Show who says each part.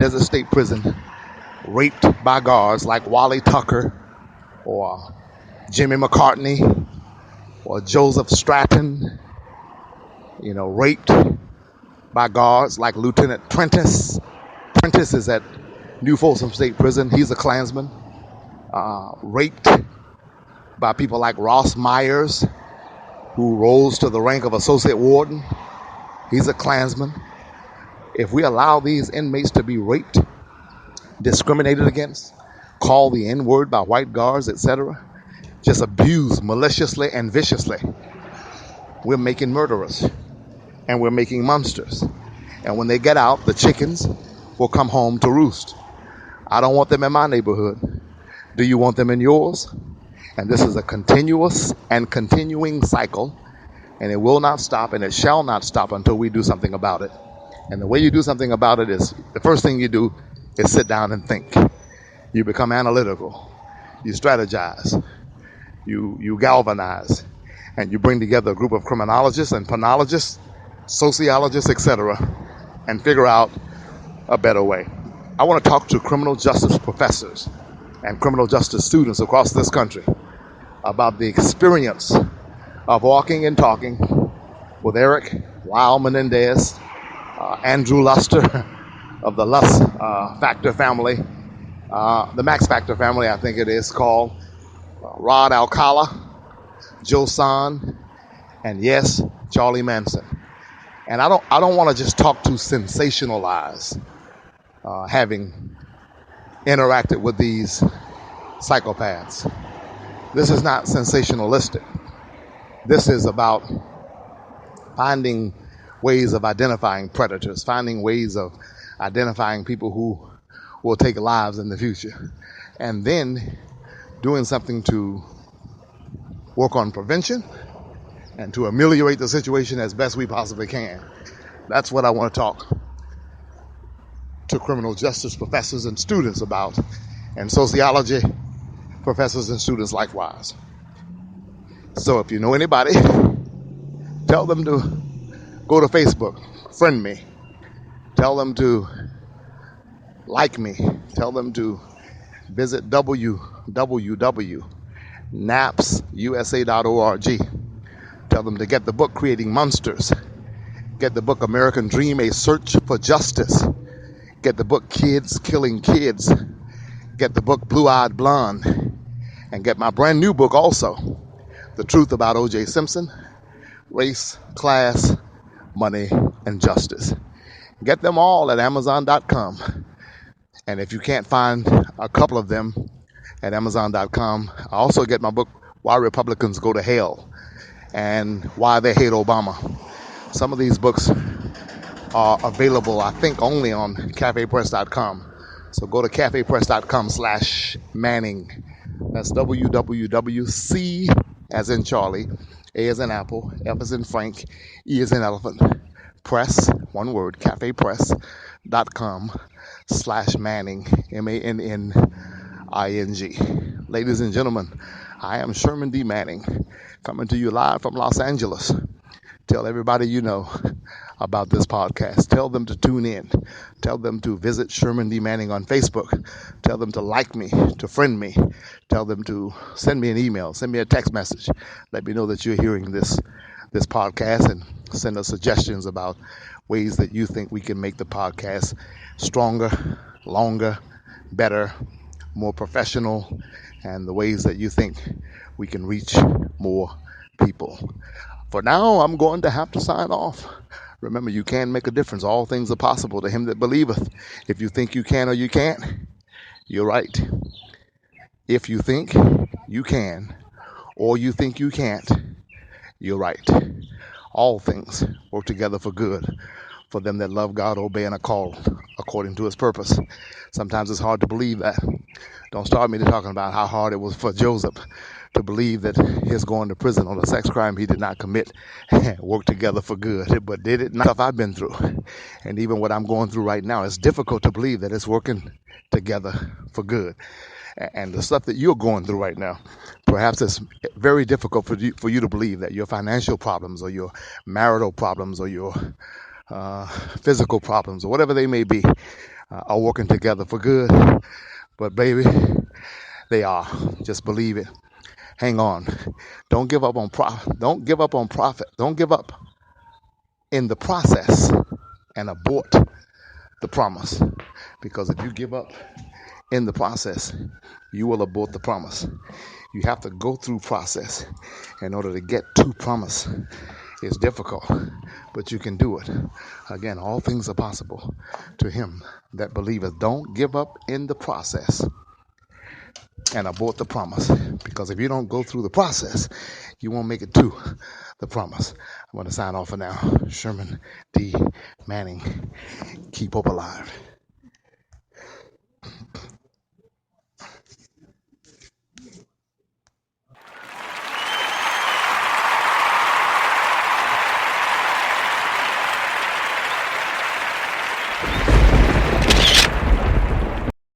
Speaker 1: Menendez State Prison, raped by guards like Wally Tucker or Jimmy McCartney or Joseph Stratton, raped by guards like Lieutenant Prentice. Prentice is at New Folsom State Prison. He's a Klansman. Raped by people like Ross Myers, who rose to the rank of associate warden. He's a Klansman. If we allow these inmates to be raped, discriminated against, called the N-word by white guards, etc., just abused maliciously and viciously, we're making murderers and we're making monsters. And when they get out, the chickens will come home to roost. I don't want them in my neighborhood. Do you want them in yours? And this is a continuous and continuing cycle, and it will not stop, and it shall not stop until we do something about it. And the way you do something about it is, the first thing you do is sit down and think. You become analytical. You strategize. You galvanize. And you bring together a group of criminologists and penologists, sociologists, etc., and figure out a better way. I want to talk to criminal justice professors and criminal justice students across this country about the experience of walking and talking with Eric Lyle Menendez, Andrew Luster of the Lust Factor family, the Max Factor family, I think it is called, Rod Alcala, Joe San, and yes, Charlie Manson. And I don't want to just talk to sensationalize having interacted with these psychopaths. This is not sensationalistic. This is about finding ways of identifying predators, finding ways of identifying people who will take lives in the future, and then doing something to work on prevention and to ameliorate the situation as best we possibly can. That's what I want to talk to criminal justice professors and students about, and sociology professors and students likewise. So if you know anybody, tell them to go to Facebook, friend me, tell them to like me, tell them to visit www.napsusa.org. Tell them to get the book Creating Monsters, get the book American Dream, A Search for Justice, get the book Kids Killing Kids, get the book Blue-Eyed Blonde, and get my brand new book also, The Truth About O.J. Simpson, Race, Class, Money, and Justice. Get them all at Amazon.com. And if you can't find a couple of them at Amazon.com, I also get my book, Why Republicans Go to Hell and Why They Hate Obama. Some of these books are available, I think, only on cafepress.com. So go to cafepress.com/Manning. That's www.c as in Charlie, A as in Apple, F as in Frank, E as in Elephant, press, one word, cafepress.com/Manning, MANNING. Ladies and gentlemen, I am Sherman D. Manning, coming to you live from Los Angeles. Tell everybody you know about this podcast. Tell them to tune in. Tell them to visit Sherman D. Manning on Facebook. Tell them to like me, to friend me. Tell them to send me an email, send me a text message. Let me know that you're hearing this podcast, and send us suggestions about ways that you think we can make the podcast stronger, longer, better, more professional, and the ways that you think we can reach more people. For now, I'm going to have to sign off. Remember, you can make a difference. All things are possible to him that believeth. If you think you can or you can't, you're right. If you think you can or you think you can't, you're right. All things work together for good for them that love God, obey, and are called according to his purpose. Sometimes it's hard to believe that. Don't start me to talking about how hard it was for Joseph to believe that his going to prison on a sex crime he did not commit worked together for good. But did it not? Stuff I've been through, and even what I'm going through right now, it's difficult to believe that it's working together for good. And the stuff that you're going through right now, perhaps it's very difficult for you to believe that your financial problems or your marital problems or your physical problems, or whatever they may be, are working together for good. But baby, they are. Just believe it. Hang on. Don't give up on profit. Don't give up on profit. Don't give up in the process and abort the promise. Because if you give up in the process, you will abort the promise. You have to go through process in order to get to promise. It's difficult, but you can do it. Again, all things are possible to him that believeth. Don't give up in the process and abort the promise. Because if you don't go through the process, you won't make it to the promise. I'm going to sign off for now. Sherman D. Manning, keep hope alive.